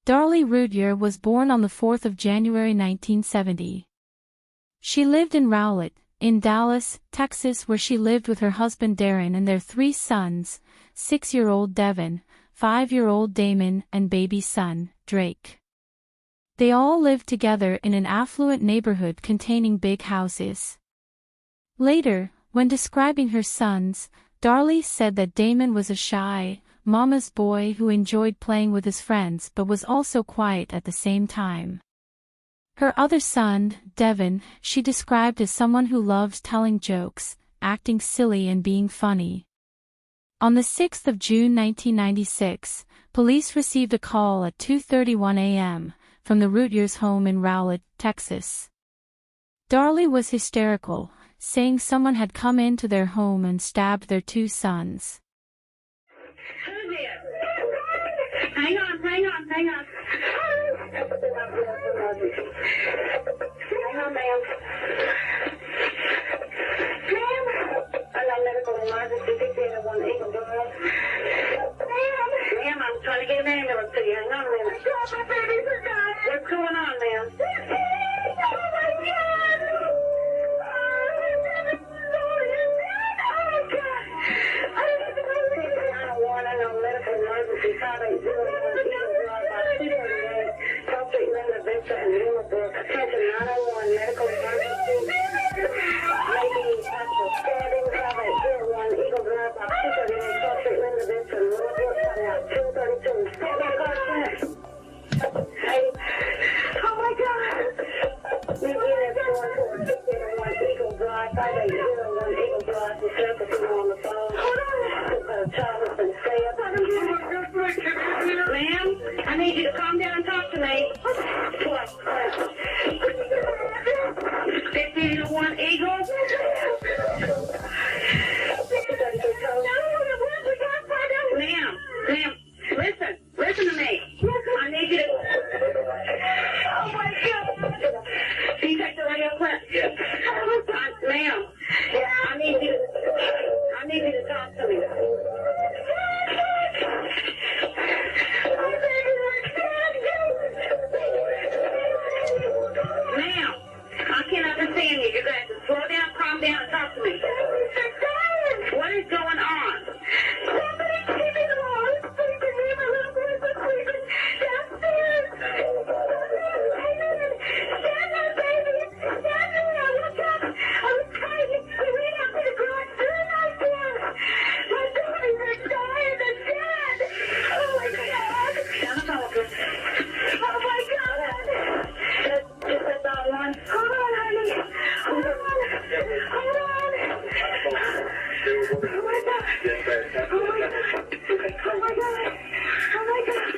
Darlie Routier was born on the 4th of January 1970. She lived in Rowlett, in Dallas, Texas, where she lived with her husband Darren and their 3 sons, 6-year-old Devin, 5-year-old Damon, and baby son, Drake. They all lived together in an affluent neighborhood containing big houses. Later, when describing her sons, Darlie said that Damon was a shy, mama's boy who enjoyed playing with his friends but was also quiet at the same time. Her other son, Devin, she described as someone who loved telling jokes, acting silly and being funny. On the 6th of June 1996, police received a call at 2:31 a.m. from the Rutier's home in Rowlett, Texas. Darlie was hysterical, saying someone had come into their home and stabbed their 2 sons. Who's it? Hang on. Hang on, ma'am. Medical emergency, 681 Eagle Drive. Ma'am, I'm trying to get an ambulance to you. Hang on a minute. My babies are gone. What's going on, ma'am? Oh, my God. I know medical emergency, 580 Eagle Drive by 238. Help treatment of Vista and Willowbrook. Attention 901 medical emergency. Maybe possible stabbing, 5801 Eagle Drive by 238. Help treatment of Vista and Willowbrook. Coming out 232. Stand by, car check. Hey. Oh my God. Unit 44601 Eagle Drive, 5801 Eagle Drive. The surface is on the phone. Hold on. Child has been stabbed. Ma'am, I need you to calm down and talk to me. What? 1501 Eagle. Ma'am, listen to me. I need you to. Oh my God. Can you take the radio clip? Ma'am, I need you to talk to me. Ma'am, I can't understand you. You're going to have to slow down, calm down, and talk to me. What is going on?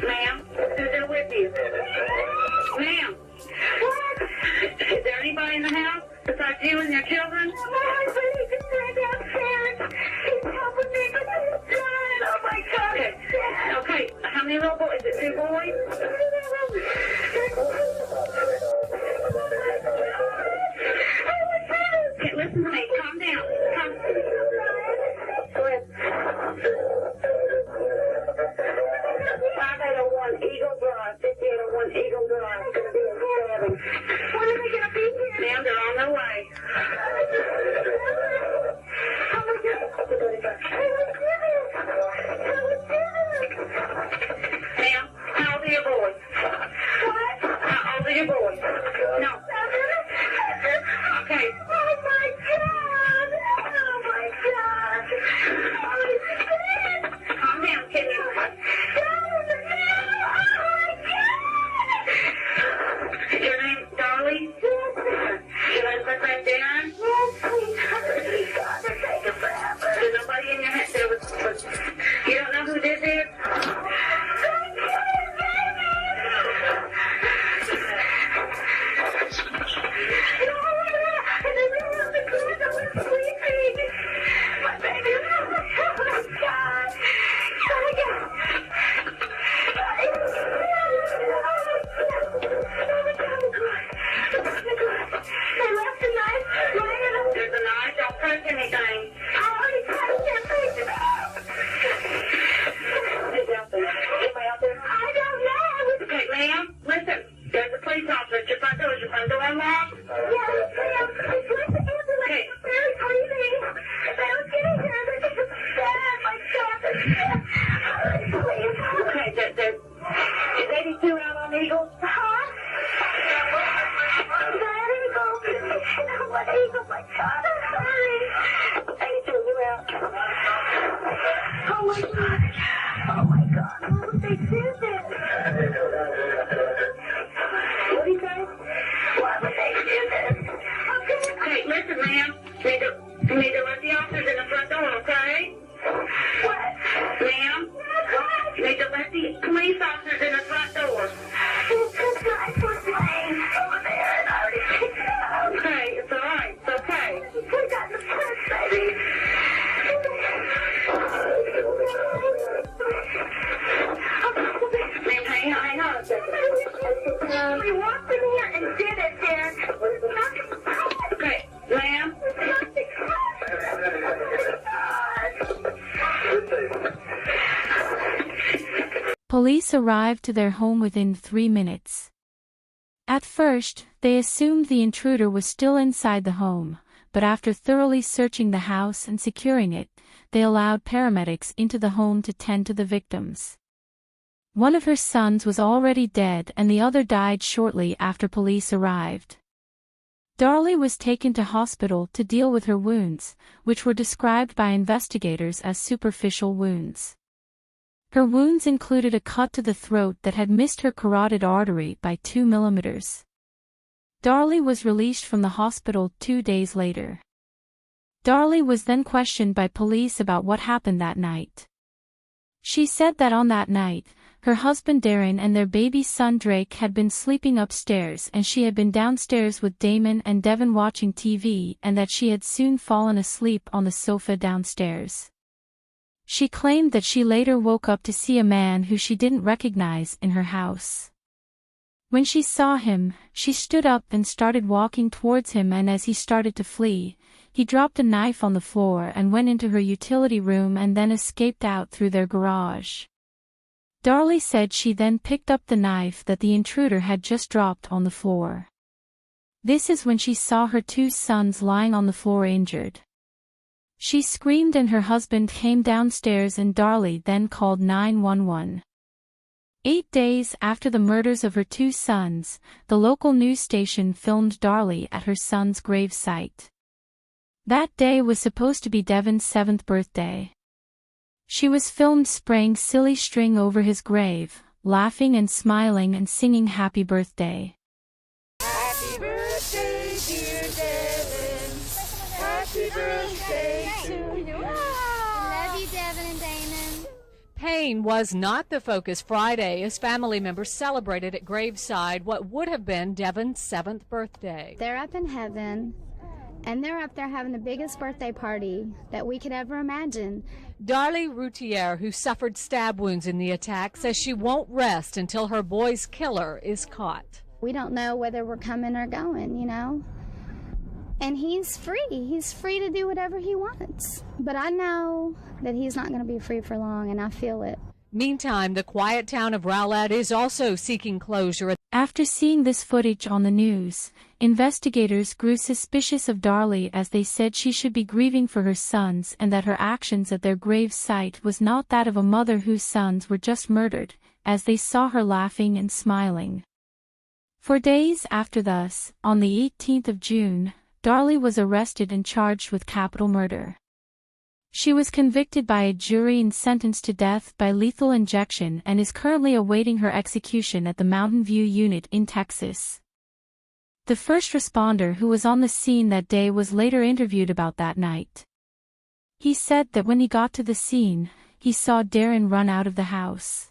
Ma'am, who's there with you? Ma'am, is there anybody in the house besides you and your children? My husband, he just ran downstairs. He's helping me, but he's dying. Oh my God. Okay, how many little boys? Is it 2 boys? Okay, listen to me. Calm down. Go ahead. 5801 Eagle Drive, 5801 Eagle Drive. It's going to be a stabbing. When are they going to be here? Ma'am, they're on their way. Oh my God. Ma'am, how old are your boys? What? How old are your boys? No. Okay. Oh my God. Oh my God. Calm down, can you? Is your name Darlie? Your husband named Darren? Yes, please. Hurry. God, they're taking forever. There's nobody in your head there with you don't know who this is? My baby. Oh my God. Oh my God. They left the knife. There's a knife. Don't touch anything. I already touched it. Who's out there? Anybody out there? I don't know. Okay, ma'am. to let the officers in the front door, okay? What? Ma'am? You need to let the police officers in the front door. Okay, it's all right. It's okay. We got the press, baby. Ma'am, hang on a second. We walked in here and did it, Darren. Okay, ma'am. Police arrived to their home within 3 minutes. At first, they assumed the intruder was still inside the home, but after thoroughly searching the house and securing it, they allowed paramedics into the home to tend to the victims. One of her sons was already dead and the other died shortly after police arrived. Darlie was taken to hospital to deal with her wounds, which were described by investigators as superficial wounds. Her wounds included a cut to the throat that had missed her carotid artery by 2 millimeters. Darlie was released from the hospital 2 days later. Darlie was then questioned by police about what happened that night. She said that on that night, her husband Darren and their baby son Drake had been sleeping upstairs and she had been downstairs with Damon and Devin watching TV and that she had soon fallen asleep on the sofa downstairs. She claimed that she later woke up to see a man who she didn't recognize in her house. When she saw him, she stood up and started walking towards him, and as he started to flee, he dropped a knife on the floor and went into her utility room and then escaped out through their garage. Darlie said she then picked up the knife that the intruder had just dropped on the floor. This is when she saw her 2 sons lying on the floor injured. She screamed and her husband came downstairs and Darlie then called 911. 8 days after the murders of her 2 sons, the local news station filmed Darlie at her son's grave site. That day was supposed to be Devin's 7th birthday. She was filmed spraying silly string over his grave, laughing and smiling and singing happy birthday. Happy birthday, dear Devin. Happy birthday to you. Love you, Devin and Damon. Pain was not the focus Friday as family members celebrated at graveside what would have been Devin's 7th birthday. They're up in heaven, and they're up there having the biggest birthday party that we could ever imagine. Darlie Routier, who suffered stab wounds in the attack, says she won't rest until her boy's killer is caught. We don't know whether we're coming or going, you know? And he's free. He's free to do whatever he wants. But I know that he's not going to be free for long, and I feel it. Meantime, the quiet town of Rowlett is also seeking closure. After seeing this footage on the news, investigators grew suspicious of Darlie as they said she should be grieving for her sons and that her actions at their grave site was not that of a mother whose sons were just murdered, as they saw her laughing and smiling. For days after this, on the 18th of June, Darlie was arrested and charged with capital murder. She was convicted by a jury and sentenced to death by lethal injection and is currently awaiting her execution at the Mountain View unit in Texas. The first responder who was on the scene that day was later interviewed about that night. He said that when he got to the scene, he saw Darren run out of the house.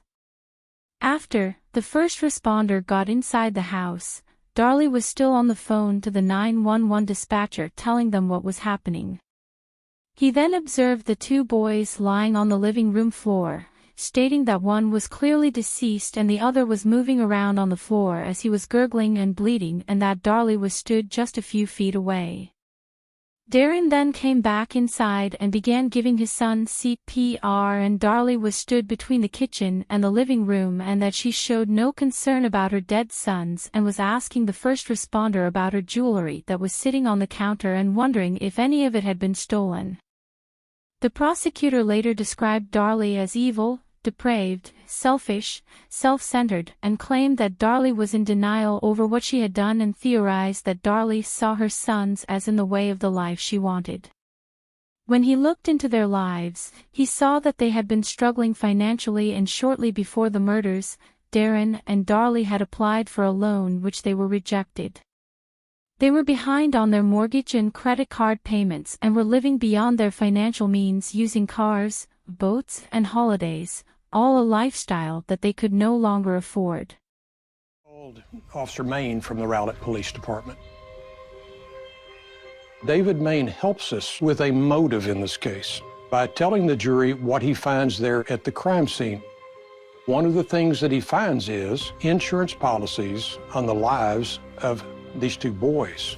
After the first responder got inside the house, Darlie was still on the phone to the 911 dispatcher telling them what was happening. He then observed the 2 boys lying on the living room floor, stating that one was clearly deceased and the other was moving around on the floor as he was gurgling and bleeding, and that Darlie was stood just a few feet away. Darren then came back inside and began giving his son CPR, and Darlie was stood between the kitchen and the living room, and that she showed no concern about her dead sons and was asking the first responder about her jewelry that was sitting on the counter and wondering if any of it had been stolen. The prosecutor later described Darlie as evil, depraved, selfish, self-centered, and claimed that Darlie was in denial over what she had done and theorized that Darlie saw her sons as in the way of the life she wanted. When he looked into their lives, he saw that they had been struggling financially, and shortly before the murders, Darren and Darlie had applied for a loan which they were rejected. They were behind on their mortgage and credit card payments and were living beyond their financial means using cars, boats, and holidays, all a lifestyle that they could no longer afford. Called Officer Main from the Rowlett Police Department. David Main helps us with a motive in this case by telling the jury what he finds there at the crime scene. One of the things that he finds is insurance policies on the lives of these two boys.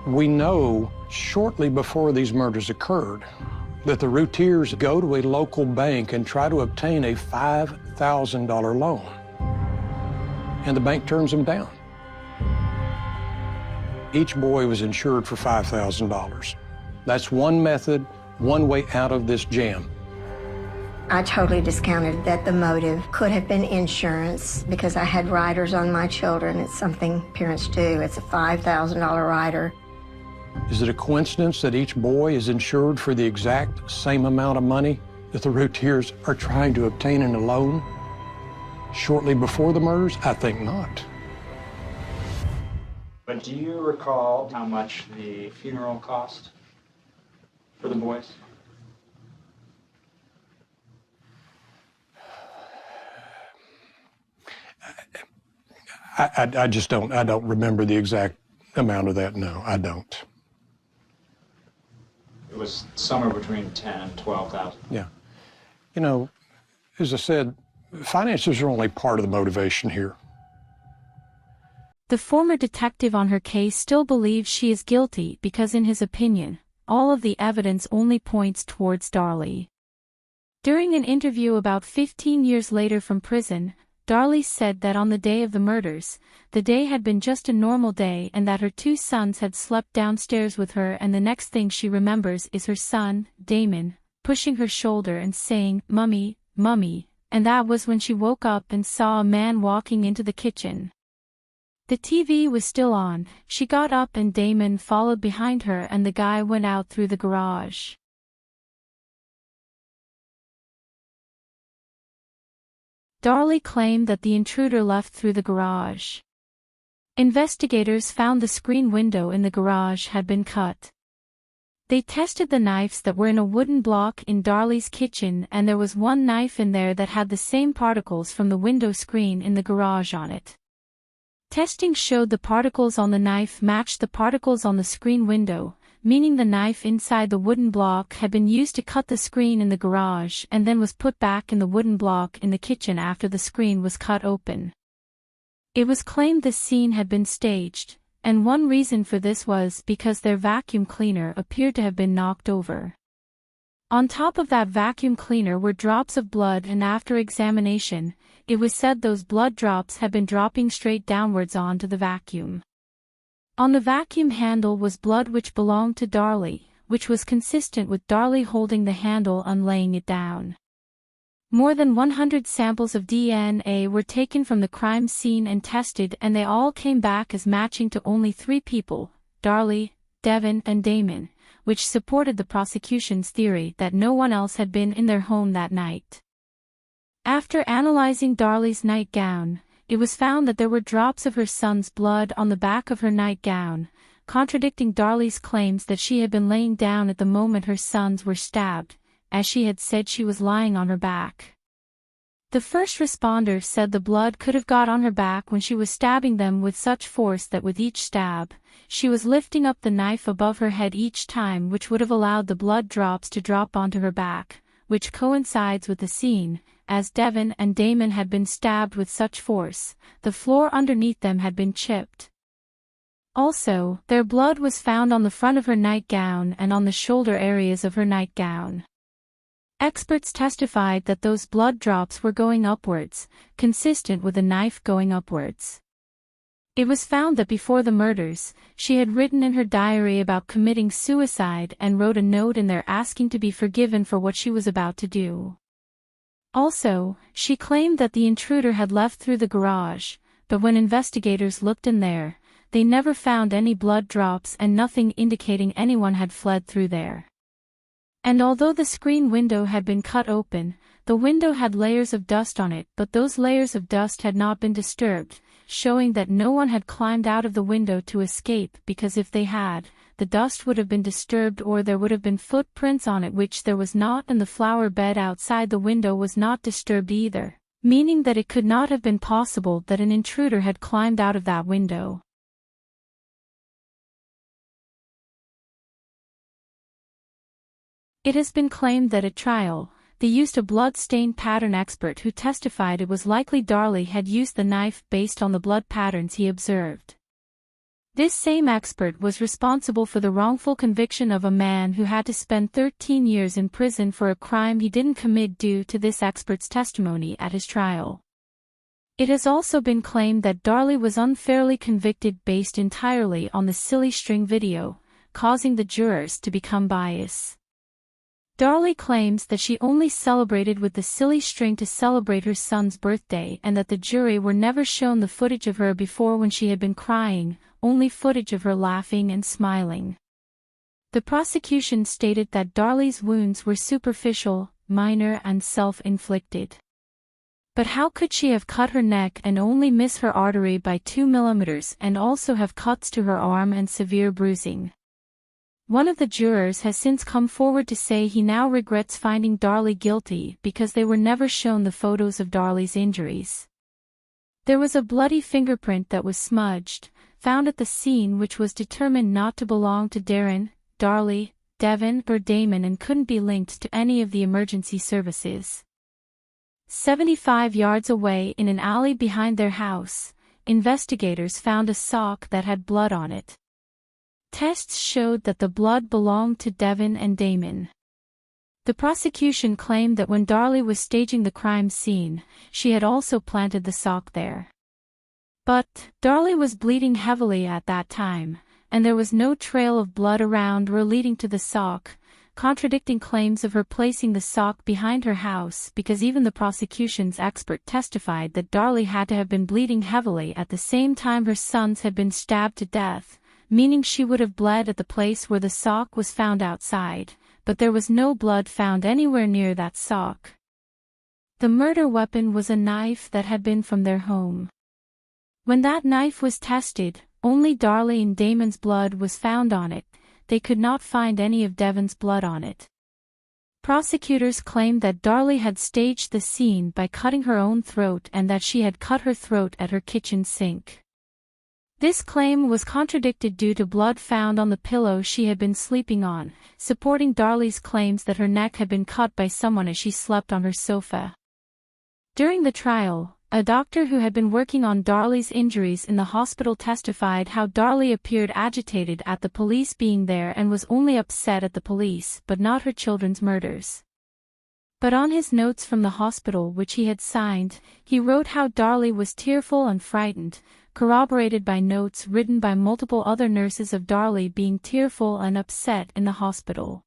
We know shortly before these murders occurred that the Rutiers go to a local bank and try to obtain a $5,000 loan. And the bank turns them down. Each boy was insured for $5,000. That's one method, one way out of this jam. I totally discounted that the motive could have been insurance because I had riders on my children. It's something parents do. It's a $5,000 rider. Is it a coincidence that each boy is insured for the exact same amount of money that the Rutiers are trying to obtain in a loan shortly before the murders? I think not. But do you recall how much the funeral cost for the boys? I just don't remember the exact amount of that, no, I don't. It was somewhere between 10 and 12,000. Yeah. You know, as I said, finances are only part of the motivation here. The former detective on her case still believes she is guilty because in his opinion, all of the evidence only points towards Darlie. During an interview about 15 years later from prison, Darlie said that on the day of the murders, the day had been just a normal day and that her two sons had slept downstairs with her, and the next thing she remembers is her son, Damon, pushing her shoulder and saying, "Mummy, Mummy," and that was when she woke up and saw a man walking into the kitchen. The TV was still on. She got up and Damon followed behind her and the guy went out through the garage. Darlie claimed that the intruder left through the garage. Investigators found the screen window in the garage had been cut. They tested the knives that were in a wooden block in Darlie's kitchen, and there was one knife in there that had the same particles from the window screen in the garage on it. Testing showed the particles on the knife matched the particles on the screen window, meaning the knife inside the wooden block had been used to cut the screen in the garage and then was put back in the wooden block in the kitchen after the screen was cut open. It was claimed this scene had been staged, and one reason for this was because their vacuum cleaner appeared to have been knocked over. On top of that vacuum cleaner were drops of blood, and after examination, it was said those blood drops had been dropping straight downwards onto the vacuum. On the vacuum handle was blood which belonged to Darlie, which was consistent with Darlie holding the handle and laying it down. More than 100 samples of DNA were taken from the crime scene and tested, and they all came back as matching to only 3 people, Darlie, Devin, and Damon, which supported the prosecution's theory that no one else had been in their home that night. After analyzing Darlie's nightgown, it was found that there were drops of her son's blood on the back of her nightgown, contradicting Darlie's claims that she had been laying down at the moment her sons were stabbed, as she had said she was lying on her back. The first responder said the blood could have got on her back when she was stabbing them with such force that with each stab, she was lifting up the knife above her head each time, which would have allowed the blood drops to drop onto her back, which coincides with the scene. As Devin and Damon had been stabbed with such force, the floor underneath them had been chipped. Also, their blood was found on the front of her nightgown and on the shoulder areas of her nightgown. Experts testified that those blood drops were going upwards, consistent with a knife going upwards. It was found that before the murders, she had written in her diary about committing suicide and wrote a note in there asking to be forgiven for what she was about to do. Also, she claimed that the intruder had left through the garage, but when investigators looked in there, they never found any blood drops and nothing indicating anyone had fled through there. And although the screen window had been cut open, the window had layers of dust on it, but those layers of dust had not been disturbed, showing that no one had climbed out of the window to escape, because if they had, the dust would have been disturbed or there would have been footprints on it, which there was not, and the flower bed outside the window was not disturbed either, meaning that it could not have been possible that an intruder had climbed out of that window. It has been claimed that at trial, they used a blood-stain pattern expert who testified it was likely Darlie had used the knife based on the blood patterns he observed. This same expert was responsible for the wrongful conviction of a man who had to spend 13 years in prison for a crime he didn't commit due to this expert's testimony at his trial. It has also been claimed that Darlie was unfairly convicted based entirely on the silly string video, causing the jurors to become biased. Darlie claims that she only celebrated with the silly string to celebrate her son's birthday and that the jury were never shown the footage of her before when she had been crying, only footage of her laughing and smiling. The prosecution stated that Darlie's wounds were superficial, minor and self-inflicted. But how could she have cut her neck and only miss her artery by 2 millimeters and also have cuts to her arm and severe bruising? One of the jurors has since come forward to say he now regrets finding Darlie guilty because they were never shown the photos of Darlie's injuries. There was a bloody fingerprint that was smudged, found at the scene, which was determined not to belong to Darren, Darlie, Devin or Damon and couldn't be linked to any of the emergency services. 75 yards away in an alley behind their house, investigators found a sock that had blood on it. Tests showed that the blood belonged to Devin and Damon. The prosecution claimed that when Darlie was staging the crime scene, she had also planted the sock there. But Darlie was bleeding heavily at that time, and there was no trail of blood around or leading to the sock, contradicting claims of her placing the sock behind her house, because even the prosecution's expert testified that Darlie had to have been bleeding heavily at the same time her sons had been stabbed to death, meaning she would have bled at the place where the sock was found outside, but there was no blood found anywhere near that sock. The murder weapon was a knife that had been from their home. When that knife was tested, only Darlie and Damon's blood was found on it. They could not find any of Devin's blood on it. Prosecutors claimed that Darlie had staged the scene by cutting her own throat and that she had cut her throat at her kitchen sink. This claim was contradicted due to blood found on the pillow she had been sleeping on, supporting Darlie's claims that her neck had been cut by someone as she slept on her sofa. During the trial, a doctor who had been working on Darlie's injuries in the hospital testified how Darlie appeared agitated at the police being there and was only upset at the police but not her children's murders. But on his notes from the hospital which he had signed, he wrote how Darlie was tearful and frightened, corroborated by notes written by multiple other nurses of Darlie being tearful and upset in the hospital.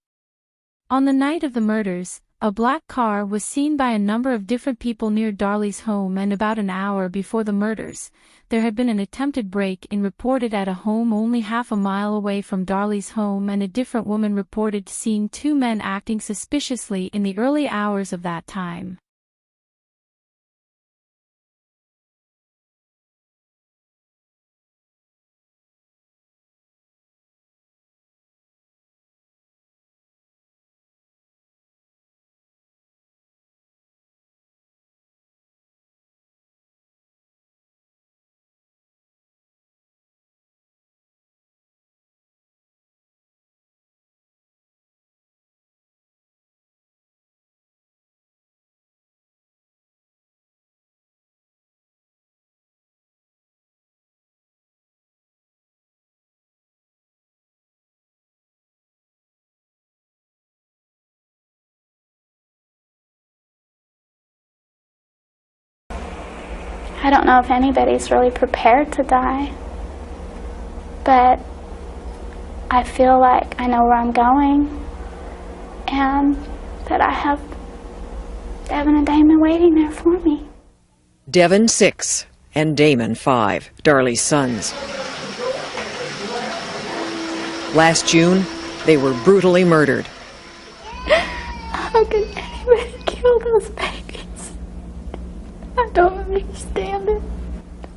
On the night of the murders, a black car was seen by a number of different people near Darlie's home, and about an hour before the murders, there had been an attempted break-in reported at a home only half a mile away from Darlie's home, and a different woman reported seeing 2 men acting suspiciously in the early hours of that time. I don't know if anybody's really prepared to die, but I feel like I know where I'm going and that I have Devin and Damon waiting there for me. Devin, 6, and Damon, 5, Darlie's sons. Last June, they were brutally murdered. How can anybody kill those babies? I don't understand it.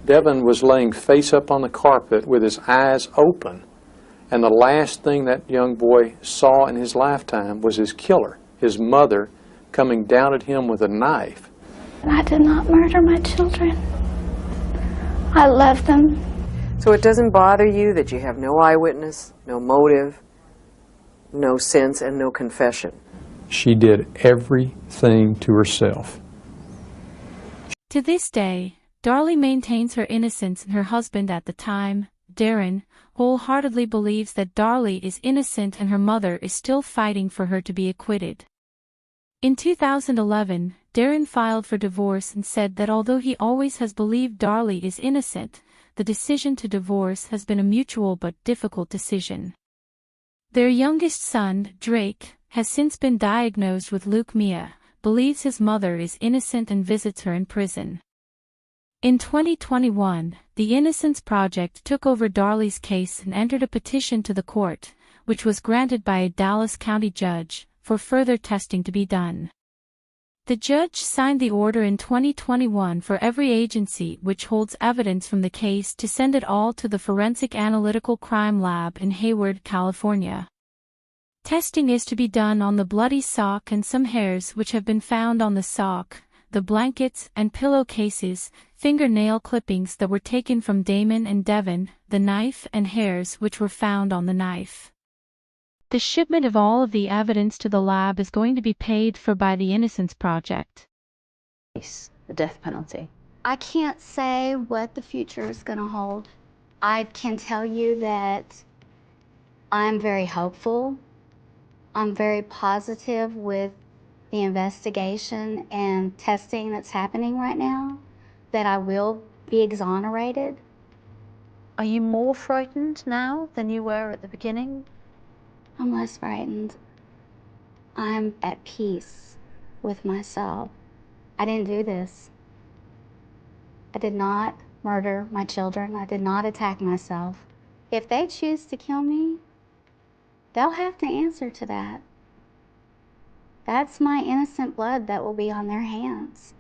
Devin was laying face up on the carpet with his eyes open, and the last thing that young boy saw in his lifetime was his killer, his mother, coming down at him with a knife. I did not murder my children. I love them. So it doesn't bother you that you have no eyewitness, no motive, no sense, and no confession? She did everything to herself. To this day, Darlie maintains her innocence, and her husband at the time, Darren, wholeheartedly believes that Darlie is innocent and her mother is still fighting for her to be acquitted. In 2011, Darren filed for divorce and said that although he always has believed Darlie is innocent, the decision to divorce has been a mutual but difficult decision. Their youngest son, Drake, has since been diagnosed with leukemia, believes his mother is innocent and visits her in prison. In 2021, the Innocence Project took over Darlie's case and entered a petition to the court, which was granted by a Dallas County judge, for further testing to be done. The judge signed the order in 2021 for every agency which holds evidence from the case to send it all to the Forensic Analytical Crime Lab in Hayward, California. Testing is to be done on the bloody sock and some hairs which have been found on the sock, the blankets and pillowcases, fingernail clippings that were taken from Damon and Devin, the knife and hairs which were found on the knife. The shipment of all of the evidence to the lab is going to be paid for by the Innocence Project. The death penalty. I can't say what the future is going to hold. I can tell you that I'm very hopeful. I'm very positive with the investigation and testing that's happening right now, that I will be exonerated. Are you more frightened now than you were at the beginning? I'm less frightened. I'm at peace with myself. I didn't do this. I did not murder my children. I did not attack myself. If they choose to kill me, they'll have to answer to that. That's my innocent blood that will be on their hands.